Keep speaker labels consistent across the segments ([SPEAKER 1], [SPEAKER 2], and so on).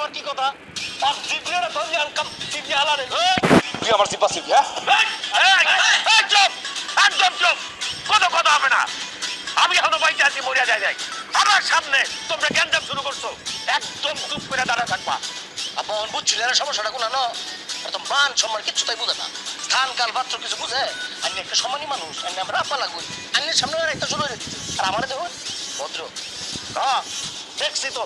[SPEAKER 1] আবার কি কথা? আর জিপিয়ারে ধরে আনকাম জিপিয়া হালারে।
[SPEAKER 2] তুই আমার জিপা ছিলি, হ্যাঁ?
[SPEAKER 1] চুপ, একদম চুপ, কোনো কথা হবে না। আমি এখনো বাইতে আছি, মরিয়া যায় নাই। আমার সামনে তোমরা গ্যাঞ্জাম শুরু করছো, একদম চুপ করে দাঁড়া থাকবা।
[SPEAKER 3] আপন বুঝছিল না সমস্যাটা কোন না তো মান সম্মান কিচ্ছু তাই বুঝে না স্থান কাল পাত্র কিছু বুঝে আমি একটা সম্মানী মানুষ আমি আমরা আপা লাগুই আইনের সামনে একটা শুরু হয়ে দিচ্ছে আর আমার দেখুন ভদ্র
[SPEAKER 1] হ্যাঁ দেখছি তো,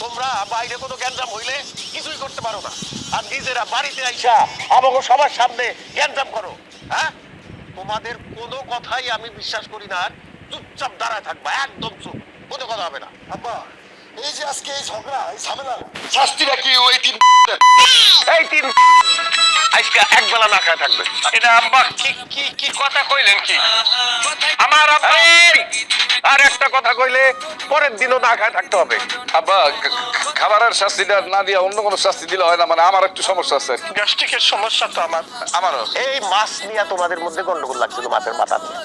[SPEAKER 1] তোমরা বাইরে কোনো গ্যাঞ্জাম হইলে কিছুই করতে পারো না, আর নিজেরা বাড়িতে আইসা আমাকে সবার সামনে গ্যাঞ্জাম করো। হ্যাঁ, তোমাদের কোনো কথাই আমি বিশ্বাস করি না। চুপচাপ দাঁড়ায় থাকবা, একদম চুপ, কোনো কথা হবে না।
[SPEAKER 2] আব্বা, এই যে আজকে এই ঝগড়া, এই ঝামেলা, শাস্তিটা কি ওই তিন
[SPEAKER 1] এই তিন আজকে একবেলা না খায় থাকবে।
[SPEAKER 4] এটা আব্বা কি কি কি কথা কইলেন কি?
[SPEAKER 1] আমার আব্বা আর একটা কথা কইলে পরের দিনও না খায় থাকতে হবে।
[SPEAKER 2] আব্বা, খাবারের শাস্তিটা না দিয়ে অন্য কোনো শাস্তি দিলে হয় না? মানে আমার একটু সমস্যা আছে।
[SPEAKER 1] গ্যাস্ট্রিকের সমস্যা তো
[SPEAKER 2] আমারও।
[SPEAKER 1] এই মাছ নিয়ে তোমাদের মধ্যে গন্ডগোল লাগছিল, মাছের মাথা নিয়ে।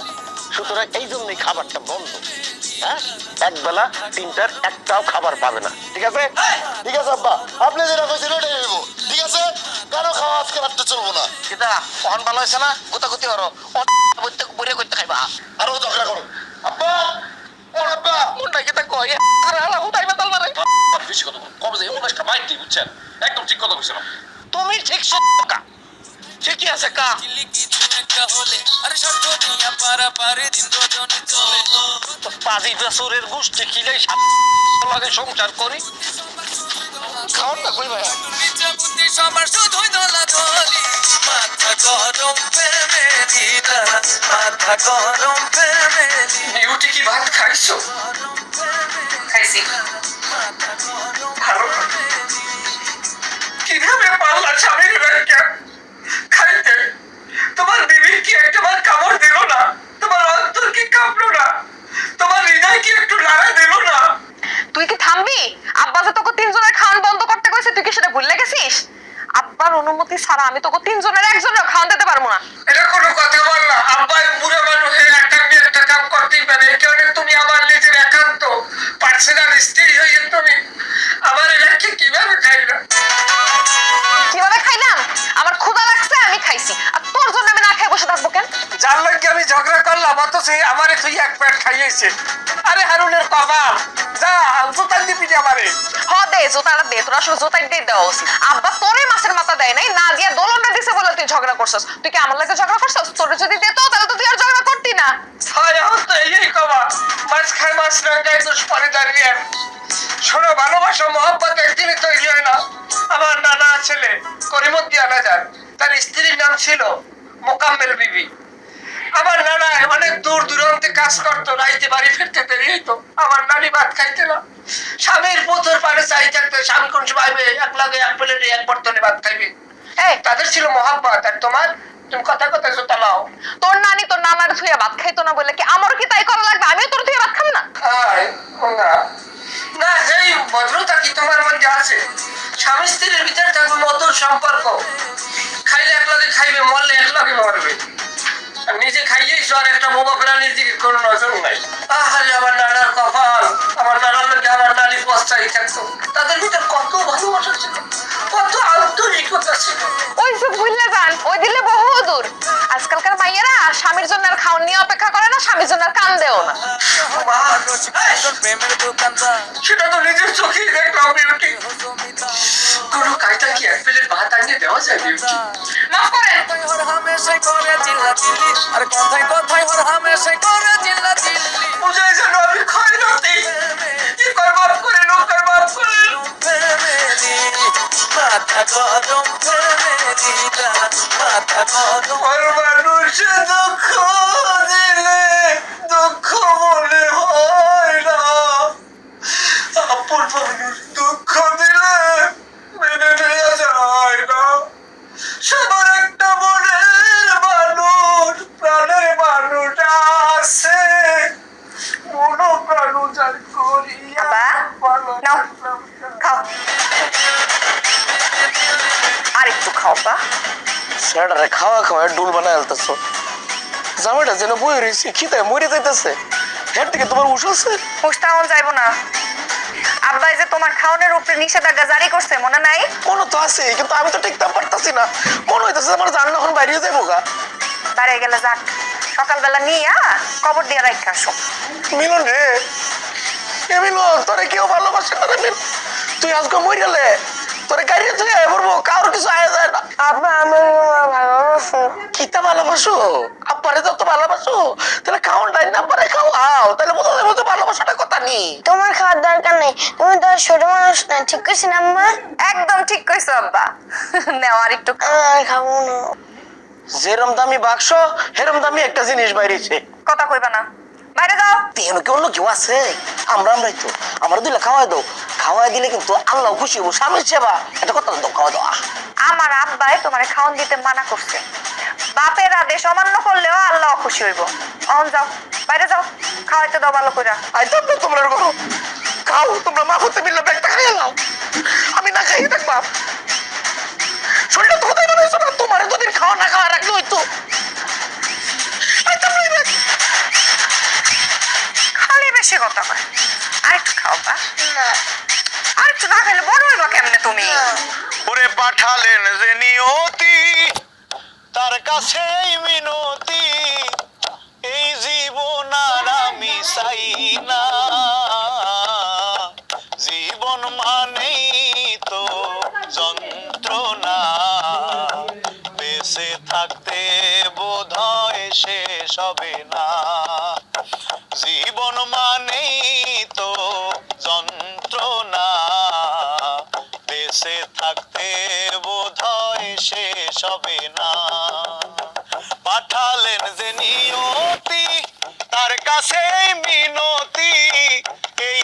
[SPEAKER 1] সুতরাং এই জন্যই খাবারটা বন্ধ। হ্যাঁ, একবেলা তিনটার একটাও খাবার পাবে না, ঠিক আছে?
[SPEAKER 2] ঠিক আছে আব্বা, আপনি যেটা কইছেন ওটাই হইব। ঠিক আছে, কারো খাওয়া আজকে রাখতে চলবো না।
[SPEAKER 3] কিতা অহন ভালো হয়েছে না গুতাগুতি হরো বইরে করতে খাইবা
[SPEAKER 2] আরো ঝগড়া করো। আব্বা, ও আব্বা,
[SPEAKER 3] মুন্ডা কিতা কই আরে হালা হুদাই বাতাল মারে
[SPEAKER 4] বেশি কথা বল। কবে যে উমেশটা মাইতি বুঝছেন? একদম ঠিক কথা কইছিলাম।
[SPEAKER 3] তুমি ঠিক কা ঠিকই আছে কা তো পাজি বেসুরের গোষ্ঠী খিলেই লাগে সংসার করি খাওয়ার না কই ভাই
[SPEAKER 4] বিউটি কি ভাত খাইছো?
[SPEAKER 5] খাইছি
[SPEAKER 4] ভালো। কিভাবে পারলা স্বামীর ব্যাংকে খাইতে? তোমার বিবি কি একটাবার কামড় দিল না? তোমার অন্তর কি কাঁপলো না? তোমার হৃদয় কি একটু নাড়া দিল না?
[SPEAKER 5] তুই কি থামবি? আব্বা যে তোকে তিনজনের খাওয়ান বন্ধ করতে কইছে তুই কি সেটা ভুলে গেছিস? আব্বার অনুমতি ছাড়া আমি তোকে তিনজনের একজনের খাওয়ান দিতে পারবো না।
[SPEAKER 4] এটা কোনো কথা বল না। আব্বাই বুড়ো মানুষ হয়ে একটা কাম করতেই পারে। এই কারণে তুমি আমার নিজের একান্ত পার্সোনাল স্ত্রী হয়ে তুমি আমার এলাকে কিভাবে খাইলা?
[SPEAKER 5] কিভাবে খাইলাম? আমার ক্ষুধা লাগছে, আমি খাইছি। আর তোর জন্য আমি না খেয়ে বসে থাকবো কেন?
[SPEAKER 4] যার লাগে আমি ঝগড়া করলাম অথচ আমারে তুই এক প্যাট খাইয়েছে। আরে হারুনের কপাল, যা জোতার দিবি আমারে।
[SPEAKER 5] হ দে, জোতাটা দে, তোর আসলে জোতাই দিয়ে দেওয়া উচিত। আব্বা তোরে মাছের মাথা দেয় নাই, না দিয়ে দোলনটা দিছে বলে তুই ঝগড়া করছস। তুই কি আমার লাগে ঝগড়া করছস? তোর যদি দিত তাহলে তো তুই আর ঝগড়া করতি না।
[SPEAKER 4] ছয় হতো এই কমা মাছ খায় মাছ রাঙ্গায় দোষ পরে দাঁড়িয়ে। শোনো, ভালোবাসা মহব্বত একদিনই তৈরি হয় না। আমার নানা ছেলে করিমুদ্দিন আনাজার, তার স্ত্রীর নাম ছিল মোকাম্মেল বিবি। আমার নানা অনেক দূর দূরান্তে কাজ করতো, রাইতে বাড়ি ফিরতে দেরি হইতো। আমার নানি ভাত খাইতে না, স্বামীর পুতুর পারে চাই থাকতে। স্বামী কোন সময় এক লাগে এক প্লেটে এক বর্তনে ভাত খাইবে।
[SPEAKER 5] এই
[SPEAKER 4] তাদের ছিল মহব্বত। আর তোমার, তুমি কথা কথা জোতা লাও।
[SPEAKER 5] তোর নানি তোর নানার ধুয়ে ভাত খাইতো না বলে কি আমারও কি তাই করা লাগবে? আমিও তোর ধুয়ে ভাত খাম না?
[SPEAKER 4] আয় না না, এই ভদ্রতা কি তোমার মধ্যে আছে? স্বামী স্ত্রীর ভিতরে থাকবে মধুর সম্পর্ক। খাইলে এক লগে খাইবে, মরলে এক লগে মরবে। আর নিজে খাইয়েই আর একটা বোমা প্রাণীর দিকে কোনো নজর নাই। আহারে আমার নানার কপাল, আমার নানার লগে আমার নানি পস্তাই থাকতো। তাদের ভিতর কত ভালোবাসা ছিল, কত আন্তরিকতা ছিল।
[SPEAKER 5] ওই যে ভুললে যান, ওই দিলে বহুদূর। আজকালকার মাইয়েরা স্বামীর জন্য আর খাওয়ার নিয়ে অপেক্ষা করে না, স্বামীর জন্য আর কান দেও না।
[SPEAKER 4] সেটা তো নিজের চোখেই দেখলাম বিউটি। কোনো কায়দা কি এক প্লেট ভাত আনিয়ে দেওয়া যায় বিউটি?
[SPEAKER 5] মাফ করেন।
[SPEAKER 4] বুঝাই যেন আমি খাই রাতে কি কয় মাফ করে, লোকের মাফ করে। আর মানুষে দুঃখ দিলে দুঃখ মনে হয় না, আপন মানুষ দুঃখ দিলে মেনে নেওয়া যায় না। সবার একটা মনের মানুষ, প্রাণের মানুষ আছে, মন প্রাণ যার করিয়া ভালো
[SPEAKER 5] নাও, খাও। আর একটু খাও বা।
[SPEAKER 3] সেটারে খাওয়া খাওয়া ডুল বানায় আলতেছো। জামাইটা যেন বই রয়েছে খিদায় মরে যাইতেছে। হের থেকে তোমার উঠ আছে?
[SPEAKER 5] হুঁশটা আমার যাইবো না। আব্বা এই যে তোমার খাওয়ানোর উপরে নিষেধাজ্ঞা জারি করছে মনে নাই?
[SPEAKER 3] মনে তো আছে কিন্তু আমি তো টিকতে পারতাছি না, মনে হইতেছে আমার জান এখন বাইরে যাইবো গা।
[SPEAKER 5] দাঁড়িয়ে গেলে যাক, সকালবেলা নিয়ে কবর দিয়ে রাখা আসো।
[SPEAKER 3] মিলন রে, এ মিলন তোরে কেউ ভালোবাসে না রে মিলন, তুই আজকে মরে গেলে তোরে গাড়ি তুই পড়বো, কারোর কিছু আয় যায় না।
[SPEAKER 6] আব্বা আমি ভালোবাসো।
[SPEAKER 3] কিতা ভালোবাসো? আব্বারে যত ভালোবাসো তাহলে খাওয়ান ডাইন না পারে খাওয়াও, তাহলে বোঝা যাবে তো ভালোবাসাটা কথা নেই।
[SPEAKER 6] তোমার খাওয়ার দরকার নেই, তুমি তো আর ছোট মানুষ না, ঠিক কইছি না আম্মা?
[SPEAKER 5] একদম ঠিক কইছো আব্বা। নেও আর একটু
[SPEAKER 6] আর খাবো না।
[SPEAKER 3] যেরম দামি বাক্স হেরম দামি একটা জিনিস বাইরেছে।
[SPEAKER 5] কথা কইবা না, বাইরে যাও।
[SPEAKER 3] তেন কি অন্য কেউ আছে? আমরাই তো, আমরা দিলে খাওয়াই দাও, খাওয়াই দিলে কিন্তু আল্লাহ খুশি হবো, স্বামীর সেবা এটা কথা দাও, খাওয়া দাও।
[SPEAKER 5] আমার আব্বাই তোমারে খাওন দিতে মানা করছে, বাপের আদেশ অমান্য করলেও আল্লাহ খুশি হইব। অন যাও, বাইরে যাও, খাওয়াইতে দাও ভালো কইরা।
[SPEAKER 3] আইতো তো তোমরা করো, খাও তোমরা মা হতে মিললে ব্যাগটা খাইয়ে নাও, আমি না খাইয়ে থাকবা। শরীরটা তো কোথায় বানাইছো না, তোমার দুদিন খাওয়া না খাওয়া রাখলে হইতো।
[SPEAKER 5] খালি বেশি কথা কয়, আরেকটু খাও বা। আরেকটু না খাইলে বড় হইবা কেমনে তুমি?
[SPEAKER 1] ওরে পাঠালেন যে নিয়তি, তার কাছেই মিনতি, এই জীবন আর আমি চাই না। জীবন মানেই তো যন্ত্রণা, বেঁচে থাকতে বোধহয় শেষ হবে না। জীবন মানেই তো যন্ত্রণা, বেঁচে থাকতে বোধহয় শেষ হবে না। পাঠালেন যে নিয়তি, তার কাছে মিনতি, এই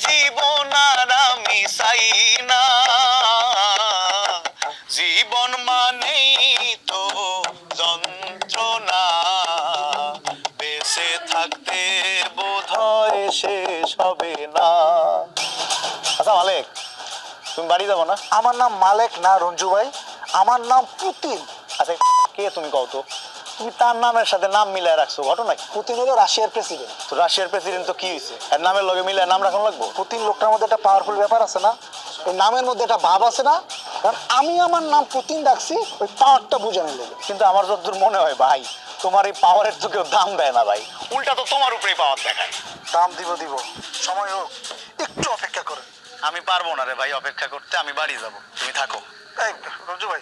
[SPEAKER 1] জীবন আর আমি চাই না। জীবন মানেই তো যন্ত্রণা, বেঁচে থাকতে বোধহয় শেষ হবে না। আচ্ছা মালিক, তুমি বাড়ি যাবো না?
[SPEAKER 7] আমার নাম মালেক না রঞ্জু ভাই, আমার নাম পুতিন।
[SPEAKER 1] আচ্ছা কে তুমি কও তো? তুমি তার নামের সাথে নাম মিলাই রাখছো, ঘটনা কি?
[SPEAKER 7] পুতিন হলো রাশিয়ার প্রেসিডেন্ট।
[SPEAKER 1] তো রাশিয়ার প্রেসিডেন্ট তো কি হয়েছে, এর নামের লগে মিলাই নাম রাখানো লাগবো?
[SPEAKER 7] পুতিন লোকটার মধ্যে একটা পাওয়ারফুল ব্যাপার আছে না, ওই নামের মধ্যে একটা ভাব আছে না, কারণ আমি আমার নাম পুতিন ডাকছি ওই পাওয়ারটা বুঝানো লেগে।
[SPEAKER 1] কিন্তু আমার যতদূর মনে হয় ভাই, তোমার এই পাওয়ারের তো কেউ দাম দেয় না ভাই, উল্টা তো তোমার উপরেই পাওয়ার দেখায়।
[SPEAKER 7] দাম দিব সময় হোক, একটু অপেক্ষা করেন।
[SPEAKER 1] আমি পারবো না রে ভাই অপেক্ষা করতে, আমি বাড়ি যাব, তুমি থাকো।
[SPEAKER 7] এই রঞ্জু ভাই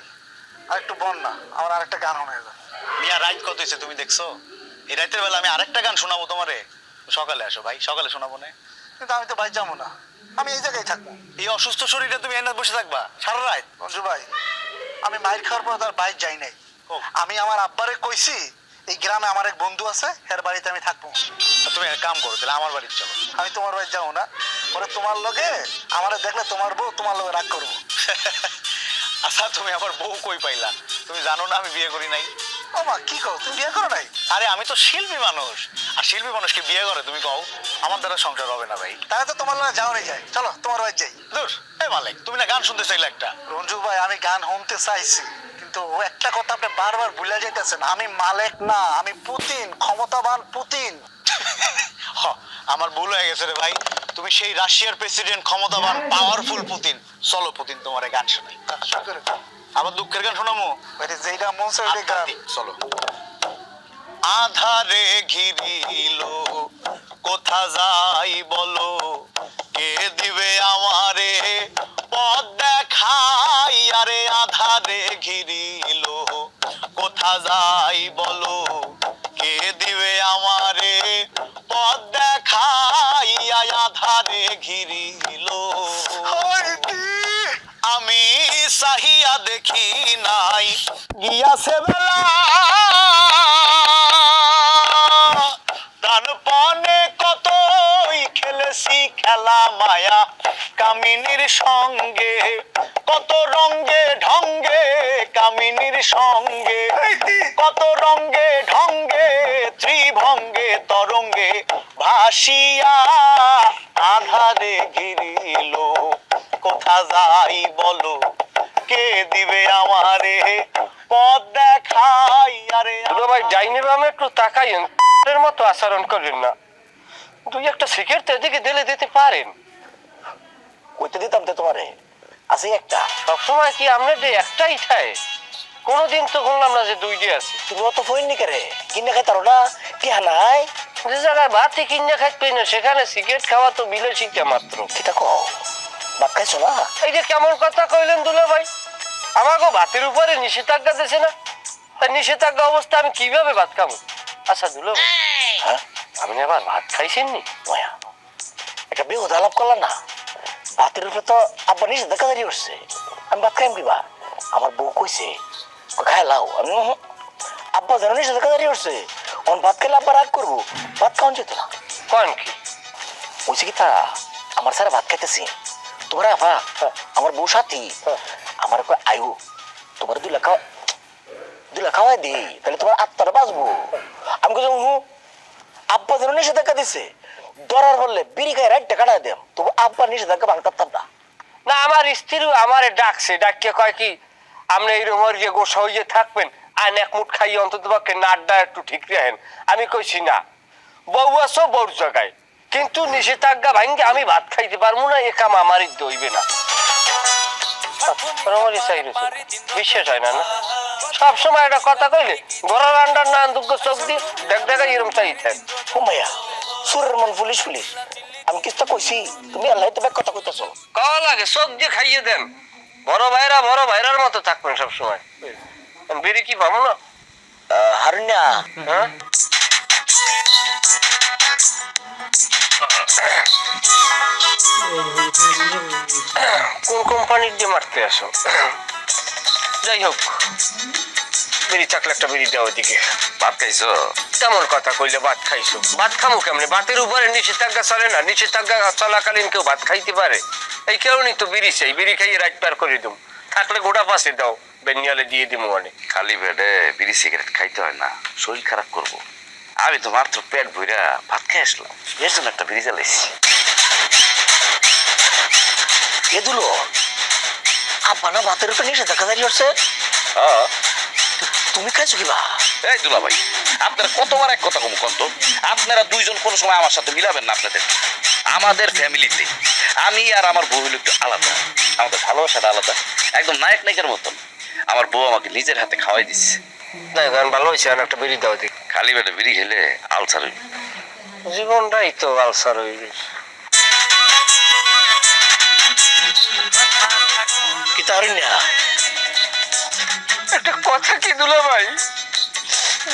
[SPEAKER 7] আর একটু বল না, আমার আরেকটা গান হয়ে যায়।
[SPEAKER 1] মিয়া রাইত কত হয়েছে তুমি দেখছো? এই রাতের বেলা আমি আরেকটা গান শোনাবো তোমারে, সকালে আসো ভাই, সকালে শোনাবো না?
[SPEAKER 7] কিন্তু আমি তো ভাই যাবো না, আমি এই জায়গায় থাকবো।
[SPEAKER 1] এই অসুস্থ শরীরে তুমি এনে বসে থাকবা সারা রাত?
[SPEAKER 7] রঞ্জু ভাই আমি মাইর খাওয়ার পর তার বাইক যাই নাই, আমি আমার আব্বারে কইছি এই গ্রামে আমার এক বন্ধু আছে, এর বাড়িতে আমি থাকবো।
[SPEAKER 1] তুমি এক কাম করো তাহলে আমার বাড়িতে চলো।
[SPEAKER 7] আমি তোমার বাড়ি যাবো না, পরে তোমার লগে আমারে দেখলে তোমার বউ তোমার লগে রাগ করবো।
[SPEAKER 1] আচ্ছা তুমি আবার বউ কই পাইলা? তুমি জানো না আমি বিয়ে করি নাই?
[SPEAKER 7] ও মা কি কও, তুমি বিয়ে করো নাই?
[SPEAKER 1] আরে আমি তো শিল্পী মানুষ, আর শিল্পী মানুষকে বিয়ে করে তুমি কও? আমার দ্বারা সংসার হবে না ভাই।
[SPEAKER 7] তাহলে তো তোমার লগে যাওয়ারই যায়, চলো তোমার বাড়ি যাই।
[SPEAKER 1] দূর এ মালিক, তুমি না গান শুনতে চাইলে একটা?
[SPEAKER 7] রঞ্জু ভাই আমি গান শুনতে চাইছি, কিন্তু ও একটা কথা আপনি বারবার ভুলে যাইতেছেন, আমি মালেক না, আমি পুতিন, ক্ষমতাবান পুতিন।
[SPEAKER 1] হ, আমার ভুল হয়ে গেছে রে ভাই, তুমি সেই রাশিয়ার প্রেসিডেন্ট, ক্ষমতাবান পাওয়ারফুল পুতিন। চলো পুতিন তোমার গান শোনাই।
[SPEAKER 7] শুরু করে
[SPEAKER 1] আবার দুঃখের গান শোনামো?
[SPEAKER 7] যেটা মন চায় ওইটাই গান।
[SPEAKER 1] চলো। আধারে ঘিরিল কোথা যাই বলো, কে দিবে আমারে পথ দেখাই? আরে আধারে ঘিরিল কোথা যাই বলো, কে দিবে আমারে পথ দেখাই? আধারে ঘিরিল আমি চাহিয়া দেখি নাই, গিয়াছে বেলা প্রাণপণে কতই খেলেছি খেলা মায়া কামিনীর সঙ্গে, কত রঙ্গে ঢঙ্গে কামিনীর সঙ্গে, কত রঙ্গে ঢঙ্গে ত্রিভঙ্গে তরঙ্গে ভাসিয়া আধারে ঘিরিল কোথা যাই বলো, কে দিবে আমারে পথ দেখাই? আরে
[SPEAKER 4] দুলা ভাই ডাইনে বামে একটু তাকাইন, এর মতো আচরণ করেন না, দুই একটা সিগারেট এদিকে দিলে দিতে পারেন।
[SPEAKER 3] কইতে দিতাম তো তোমারে আছে একটা।
[SPEAKER 8] সবসময় কি আমরা যে একটাই খাই? কোনোদিন তো শুনলাম না যে দুইটি আছে।
[SPEAKER 3] তুমি অত ফইন নি করে কিনে খাই তারো না টিহা নাই।
[SPEAKER 8] যে জায়গায় ভাতই কিনে খাইতে না সেখানে সিগারেট খাওয়া তো বিলাসিতা মাত্র।
[SPEAKER 3] কিটা কও ভাত খাইছো না?
[SPEAKER 8] এই যে কেমন কথা কইলেন দুলা ভাই, আমাকে ভাতের উপরে নিষেধাজ্ঞা দিছে না? তাই নিষেধাজ্ঞা অবস্থা আমি কিভাবে ভাত খাবো? আচ্ছা দুলা ভাই,
[SPEAKER 3] হ্যাঁ
[SPEAKER 8] আপনি আবার ভাত খাইছেন নি?
[SPEAKER 3] মায়া একটা বেহুদা আলাপ করলা না। ভাতের উপরে তো আব্বা নিজে দেখা দাঁড়িয়ে উঠছে, আমি ভাত খাইম কিবা? আমার বউ কইছে খাই লাও। আমি আব্বা যেন নিজে দেখা দাঁড়িয়ে উঠছে, অন ভাত খাইলে আব্বা রাগ করবো, ভাত খাওয়ান যেত না।
[SPEAKER 8] কন কি?
[SPEAKER 3] বলছি কি তা আমার স্যার ভাত খাইতেছি তোমার আফা আমার বউ সাথী আমার কয় আয়ু তোমার 2 লাখ খাওয়াই দিই তাহলে তোমার আত্মাটা বাঁচবো। আমি কইছি আব্বা যেন নিষেধাজ্ঞা দিছে, দরার বললে বিড়ি খাই রাইটটা কাটাই দেম, তবু আব্বা নিষেধাজ্ঞা ভাঙতাম না।
[SPEAKER 8] না আমার স্ত্রীও আমারে ডাকছে, ডাকিয়ে কয় কি আপনি এইরকম গিয়ে গোসা হইয়ে থাকবেন আর এক মুঠ খাইয়ে অন্তত পক্ষে নাড়টা একটু ঠিক রাখেন। আমি কইছি না, বউ আছো বউর জায়গায়, কিন্তু নিষেধাজ্ঞা ভাঙ্গে আমি ভাত খাইতে পারবো না, এ কাম আমারই দইবে না। আমারই চাই রয়েছে, বিশ্বাস হয় না না? সবসময় একটা কথা কইলে ঘোড়া রান্ডার না দুগ্গ চোখ দিয়ে দেখ দেখা এরকম চাই থাক।
[SPEAKER 3] ও মাইয়া সুরের মন পুলিশ পুলিশ, আমি কিছু কইছি তুমি আল্লাহ তো ব্যাগ কথা কইতেছো।
[SPEAKER 8] খাওয়া লাগে চোখ দিয়ে খাইয়ে দেন, বড় ভাইরার মতো থাকবেন সবসময়। বিড়ি কি পাবো না?
[SPEAKER 3] হারুন্যা
[SPEAKER 8] হ্যাঁ কোন কোম্পানির দিয়ে মারতে আসো? যাই হোক, বিড়ি চাকলে একটা বিড়ি দেওয়া দিকে।
[SPEAKER 1] ভাত খাইছো?
[SPEAKER 8] তেমন কথা কইলে ভাত খাইছো, ভাত খামো কেমনে? ভাতের উপরে নিষেধাজ্ঞা চলে না, নিষেধাজ্ঞা চলাকালীন কেউ ভাত খাইতে পারে? এই কারণেই তো বিড়ি চাই, বিড়ি খাইয়ে রাত পার করে দিম, থাকলে গোটা পাশে দাও, বেনিয়ালে দিয়ে দিব অনেক।
[SPEAKER 1] খালি পেটে বিড়ি সিগারেট খাইতে হয় না, শরীর খারাপ করবো। আমি তো মাত্র পেট ভইরা ভাত খাই আসলাম, এর জন্য একটা বিড়ি চালাইছি।
[SPEAKER 3] এ দুলো আব্বা না ভাতের উপরে নিষেধাজ্ঞা দাঁড়িয়ে উঠছে, তুমি খাইছো কিবা?
[SPEAKER 1] এই দুলা ভাই, আপনারা কতবার এক কথা কম কন্ত? আপনারা দুইজন কোনো সময় আমার সাথে মিলাবেন না। আপনাদের আমাদের ফ্যামিলিতে আমি আর আমার বউ হলো একটু আলাদা, আমাদের ভালোবাসাটা আলাদা, একদম নায়ক নায়িকার মতন। আমার বউ আমাকে নিজের হাতে খাওয়াই দিচ্ছে।
[SPEAKER 8] না গান ভালো হয়েছে, আর একটা বিড়ি দেওয়া দিক।
[SPEAKER 1] খালি পেটে বিড়ি খেলে আলসার হইবে।
[SPEAKER 8] জীবনটাই তো আলসার হইবে।
[SPEAKER 3] কি হারুন্যা
[SPEAKER 8] একটা কথা কি দুলা ভাই,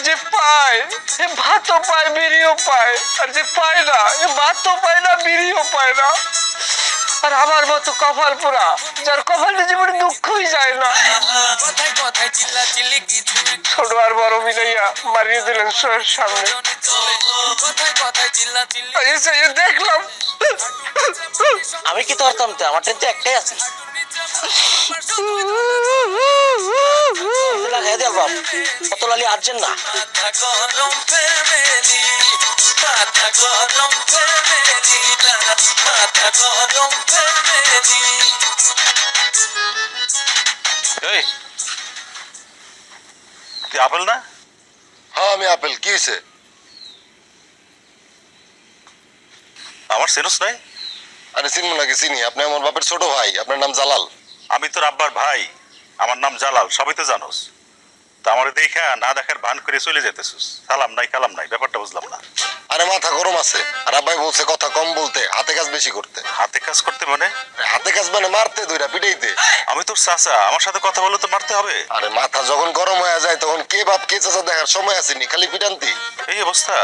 [SPEAKER 8] যে পায় সে ভাতও পায় বিড়িও পায়, আর যে পায় না এ ভাতও পায় না বিড়িও পায় না। আর আমার মতো কপাল পোড়া, যার কপালে জীবনে দুঃখই যায় না। ছোট আর বড় মিলাইয়া মারিয়ে দিলেন শোয়ের সামনে। এসে দেখলাম
[SPEAKER 3] আমি কি ধরতাম তো, আমার ট্রেন তো একটাই আছে। লাগাই দে বাপ, কত লালি আর্জেন্ট না।
[SPEAKER 1] এই তুই আপেল না?
[SPEAKER 2] হ্যাঁ আমি আপেল, কি হয়েছে?
[SPEAKER 1] আমার সেনস নাই?
[SPEAKER 2] আরে চিনবো নাকি? চিনি, আপনি আমার বাপের ছোট ভাই, আপনার নাম জালাল।
[SPEAKER 9] আমি তোর আব্বার ভাই, আমার নাম জালাল, সবই তো জানোস। তা আমার দেখা না দেখার ভান করে চলে যেতেছিস, সালাম নাই কালাম নাই, ব্যাপারটা বুঝলাম না।
[SPEAKER 2] আরে মাথা গরম আছে, আর আব্বাই বলছে কথা কম বলতে, হাতে কাজ বেশি করতে।
[SPEAKER 9] হাতে কাজ করতে মানে?
[SPEAKER 2] হাতে কাজ মানে মারতে, দুইটা পিটাইতে।
[SPEAKER 9] আমি তোর চাচা, আমার সাথে কথা বলে তো মারতে হবে।
[SPEAKER 2] আরে মাথা যখন গরম হয়ে যায় তখন কে বাপ কে চাচা দেখার সময় আসেনি, খালি পিটান্তি।
[SPEAKER 9] এই অবস্থা?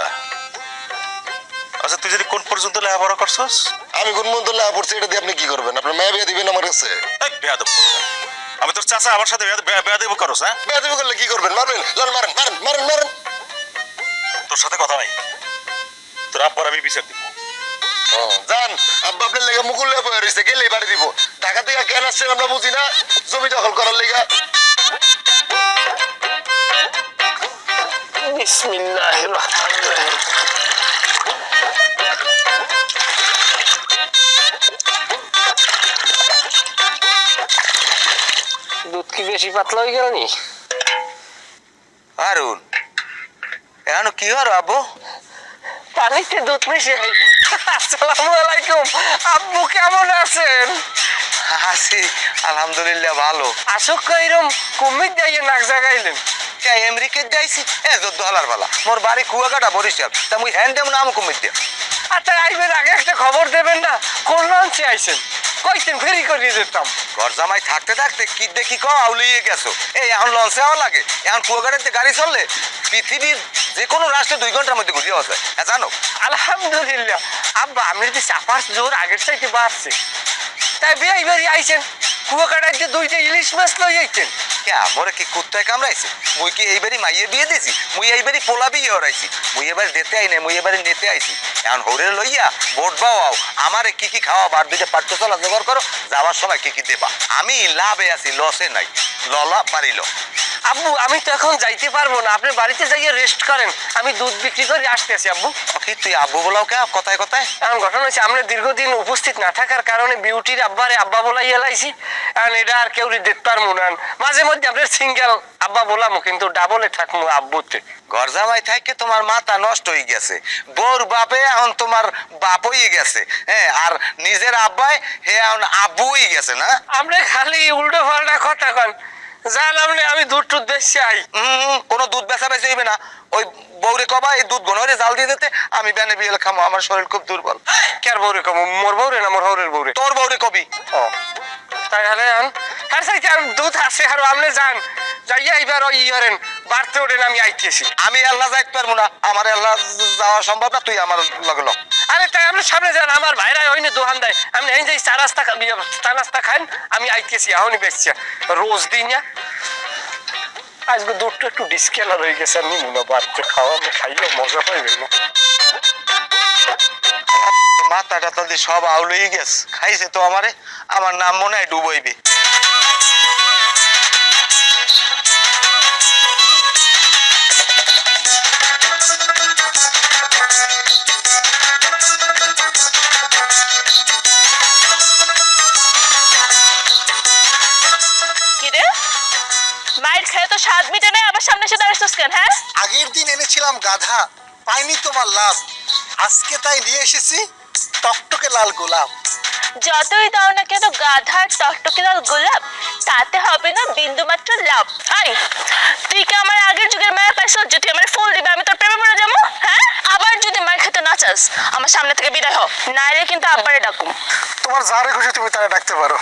[SPEAKER 9] আচ্ছা তুই যদি কোন পর্যন্ত লেখাপড়া করছস?
[SPEAKER 2] আমি কোন মন্ত্র লেখা পড়ছি এটা দিয়ে আপনি কি করবেন? আপনার মেয়ে বিয়ে দিবেন আমার কাছে?
[SPEAKER 9] এই বেয়াদব, আমি তোর চাচা, আমার সাথে বেয়াদব করস? হ্যাঁ,
[SPEAKER 2] বিয়ে দিবে করলে কি করবেন? মারবেন? লন মারেন মারেন মারেন মারেন।
[SPEAKER 9] তোর সাথে কথা নাই, তোর আব্বার আমি বিচার দিব।
[SPEAKER 2] যান, আব্বা আপনার লেগে মুকুল লেগে বয়ে রয়েছে, গেলেই বাড়ি দিব। ঢাকা থেকে কেন আসছেন আমরা বুঝি না, জমি দখল করার লেগা।
[SPEAKER 8] বিসমিল্লাহির রহমানির রহিম। দুধ কি বেশি পাতলা হয়ে গেল নি?
[SPEAKER 1] আরুন এখন কি হর আব্বু?
[SPEAKER 8] পানিতে দুধ মিশে। আসসালামু আলাইকুম আব্বু, কেমন আছেন?
[SPEAKER 4] আছি আলহামদুলিল্লাহ ভালো।
[SPEAKER 8] আসুক এরম কুমির দিয়ে নাক জাগাইলেন।
[SPEAKER 4] কে আমেরিকা যাইছি এ যদ্দ হালার বালা মোর বাড়ি কুয়াকাটা বরিশাল, তা মুই হ্যান্ড দেব নাম কুমির দিয়া।
[SPEAKER 8] আচ্ছা আইবেন আগে একটা খবর দেবেন না, কোন লঞ্চে আইছেন? কইতেন ফেরি করিয়ে যেতাম।
[SPEAKER 4] ঘর জামাই থাকতে থাকতে কি দেখি ক আউলিয়ে গেছো। এই এখন লঞ্চে হওয়া লাগে, এখন কুয়াকাটাতে গাড়ি চললে পৃথিবীর যে কোনো রাষ্ট্রে 2 ঘন্টার মধ্যে ঘুরিয়ে আসা যায়। হ্যাঁ জানো?
[SPEAKER 8] আলহামদুলিল্লাহ আব্বা, আমি যদি চাপার জোর আগের চাইতে বাড়ছে। তাই বিয়ে বাড়ি আইছেন, কুয়াকাটায় যে 2টা ইলিশ মাছ লই আইতেন।
[SPEAKER 4] কে মোরে কি কুত্তায় কামড়াইছে? মুই কি এইবারই মাইয়ে বিয়ে দিয়েছি? মুই এইবারই পোলা বিয়ে হরাইছি। মুই এবার দিতে আই নাই, মুই এবারে নিতে আইছি। এখন হরে লইয়া ভোট বাও আমারে কি কি খাওয়া বার 2টা পাট্য চলা জোগাড় করো, যাওয়ার সময় কি কি দেবা। আমি লাভে আছি, লসে নাই। ললা পারিল।
[SPEAKER 8] আব্বু আমি তো এখন যাইতে পারবো না, আপনি বাড়িতে যাইয়ে রেস্ট করেন, আমি দুধ বিক্রি করে আসতে আছি। আব্বু
[SPEAKER 4] কি তুই আব্বু বলাও কে কথায় কথায়?
[SPEAKER 8] এখন ঘটনা হচ্ছে আমরা দীর্ঘদিন উপস্থিত না থাকার কারণে বিউটির আব্বারে আব্বা বলাই এলাইছি। এখন এটা আর কেউ দেখতে পারবো না। মাঝে মধ্যে আপনার সিঙ্গেল আব্বা বলামো, কিন্তু ডাবলে থাকবো আব্বুতে।
[SPEAKER 4] ঘর জামাই থাকে তোমার মাথা নষ্ট হয়ে গেছে। বউর বাপে এখন তোমার বাপ হয়ে গেছে। হ্যাঁ, আর নিজের আব্বাই হে এখন আব্বু হয়ে গেছে না?
[SPEAKER 8] আপনি খালি উল্টো পাল্টা কথা কন। জানলাম না আমি দুধ টুধ বেশি আই।
[SPEAKER 4] কোনো দুধ বেচা বেশি হইবে না। ওই বউরে কবা এই দুধ ঘনরে জাল দিয়ে দিতে, আমি ব্যানে বিয়েল খামো। আমার শরীর খুব দুর্বল।
[SPEAKER 8] কার বউরে কম? মোর বউরে না মোর হরের বউরে?
[SPEAKER 4] তোর বউরে কবি।
[SPEAKER 8] ও তাই হলে হ্যাঁ সাইতে দুধ আছে আর আপনি যান যাইয়া এইবার ওই ইয়েন বাড়তে ওঠেন, আমি আইতেছি।
[SPEAKER 4] আমি আল্লাহ যাইতে পারবো না, আমার আল্লাহ যাওয়া সম্ভব না। তুই আমার লগে ল।
[SPEAKER 8] আরে তাই আপনি সামনে যান, আমার ভাইরা ওই দোকান দেয়, আমি এই যে চা নাস্তা খান, আমি আইতেছি এখনই বেচছি। রোজ দিন না আজকে দুধটা একটু ডিসকেলার হয়ে গেছে, আমি মনে বাড়তে খাওয়া আমি খাইলে মজা পাইবেন না।
[SPEAKER 4] মাথা টাতা দিয়ে সব আউলেই গেছে। খাইছে তো আমারে, আমার নাম মনে হয় ডুবাইবে।
[SPEAKER 5] কিরে মাইর খেয়ে তো স্বাদ মিটে নাই, আবার সামনে এসে দাঁড়াচ্ছিস কেন? হ্যাঁ
[SPEAKER 7] আগের দিন এনেছিলাম গাধা, পাইনি তোমার লাভ। আজকে তাই নিয়ে এসেছি টকটকে লাল গোলাপ।
[SPEAKER 5] যতই দাও না কেন গাধার টকটকে লাল গোলাপ, তাতে হবে না বিন্দু মাত্র লাভ। আই তুই কি আমার আগের যুগের মায়া পাইছ যে তুই আমার ফুল দিবে আমি তোর প্রেমে পড়ে যাবো? হ্যাঁ, আবার যদি মার খেতে না চাস আমার সামনে থেকে বিদায় হ, নাইলে কিন্তু আব্বারে ডাকুম।
[SPEAKER 7] তোমার যারে খুশি তুমি তারে ডাকতে পারো,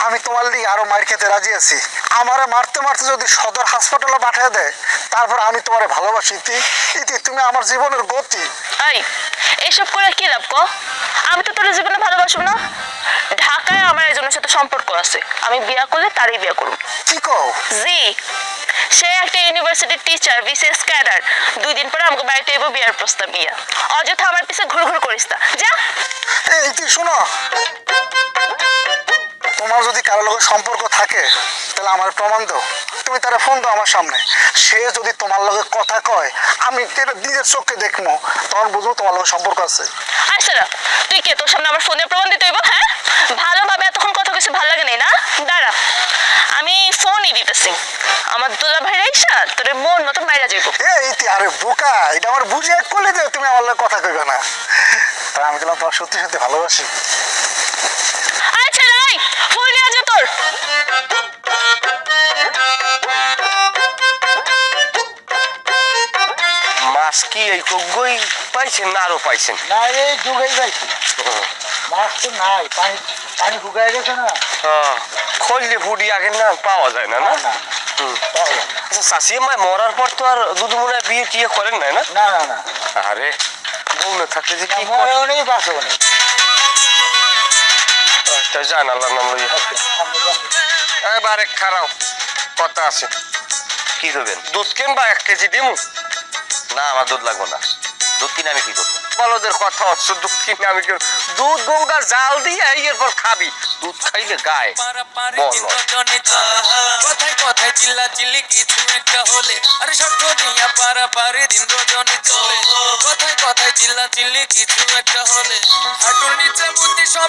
[SPEAKER 7] আমি তোমার লিগে আরো মার খেতে রাজি আছি। আমারে মারতে মারতে যদি সদর হাসপাতালে পাঠিয়ে দেয়, তারপর আমি তোমারে ভালোবাসি। ইতি তুমি আমার জীবনের গতি।
[SPEAKER 5] আই এসব করে কি লাভ ক? আমি তো তোর জীবনে ভালোবাসবো না। ঢাকায় আমার একজনের সাথে সম্পর্ক আছে, আমি বিয়া করলে তারই বিয়া করব।
[SPEAKER 7] কি কও?
[SPEAKER 5] জি, সে একটা ইউনিভার্সিটির টিচার, বিসিএস ক্যাডার। 2 দিন পরে আমাকে বাড়িতে এবো বিয়ার প্রস্তাব নিয়ে। অযথা আমার পিছে ঘুর ঘুর করিস না, যা।
[SPEAKER 7] এই তুই শোনো, তোমার যদি কারো লগে সম্পর্ক থাকে তাহলে আমার প্রমাণ দাও। তুমি তারা ফোন দাও আমার সামনে। সে যদি তোমার লগে কথা কয়, আমি এটা নিজের চোখে দেখবো, তখন বুঝবো তোমার লগে সম্পর্ক আছে।
[SPEAKER 5] আচ্ছা তুই কে? তোর সামনে আমার ফোনের প্রমাণ দিতে হইব? হ্যাঁ, ভালোভাবে এতক্ষণ কথা কিছু ভালো লাগে নাই না? দাঁড়া আমি ফোনই দিতেছি। আমার দুলা ভাই রাইসা তোর মন মতো মাইরা যাইব।
[SPEAKER 7] এই আরে বোকা, এটা আমার বুঝে এক করলে যে তুমি আমার লগে কথা কইবে না। তাই আমি বললাম তোমার সত্যি সত্যি ভালোবাসি।
[SPEAKER 5] আচ্ছা রাই ফোন নিয়ে যা তোর।
[SPEAKER 8] মাছ কি এই কই পাইছেন না আরো পাইছেন?
[SPEAKER 7] না এই ডুবেই যাইছি, মাছ তো নাই, পানি পানি শুকায় গেছে না।
[SPEAKER 8] খললে ফুটি আগে না পাওয়া যায় না। না আচ্ছা চাষি মায় মরার পর তো আর দুধু মনে বিয়ে টিয়ে করেন নাই না?
[SPEAKER 7] না না না,
[SPEAKER 8] আরে বউ না থাকলে যে কি
[SPEAKER 7] মরেও নেই বাঁচও নেই।
[SPEAKER 8] জান আল্লাহর নাম লইয়া এবারে খারাও কথা আছে।
[SPEAKER 3] কি করবেন?
[SPEAKER 8] দুধ কিনবা 1 কেজি দিমু?
[SPEAKER 3] না আমার দুধ লাগবে না। দুধ কিনে আমি কি করবো?
[SPEAKER 8] বলদের কথা হচ্ছে দুধ কিনে আমি দুধ গঙ্গা জাল দিয়ে এরপর খাবি। দুধ খাইলে গায়ে বল।
[SPEAKER 10] কথায় কথায় চিল্লা চিল্লি কিছু একটা হলে আরে শর্ত নিয়া পারা পারে দিন রজনী চলে। কথায় কথায় চিল্লা চিল্লি কিছু একটা হলে হাঁটুর নিচে বুদ্ধি সব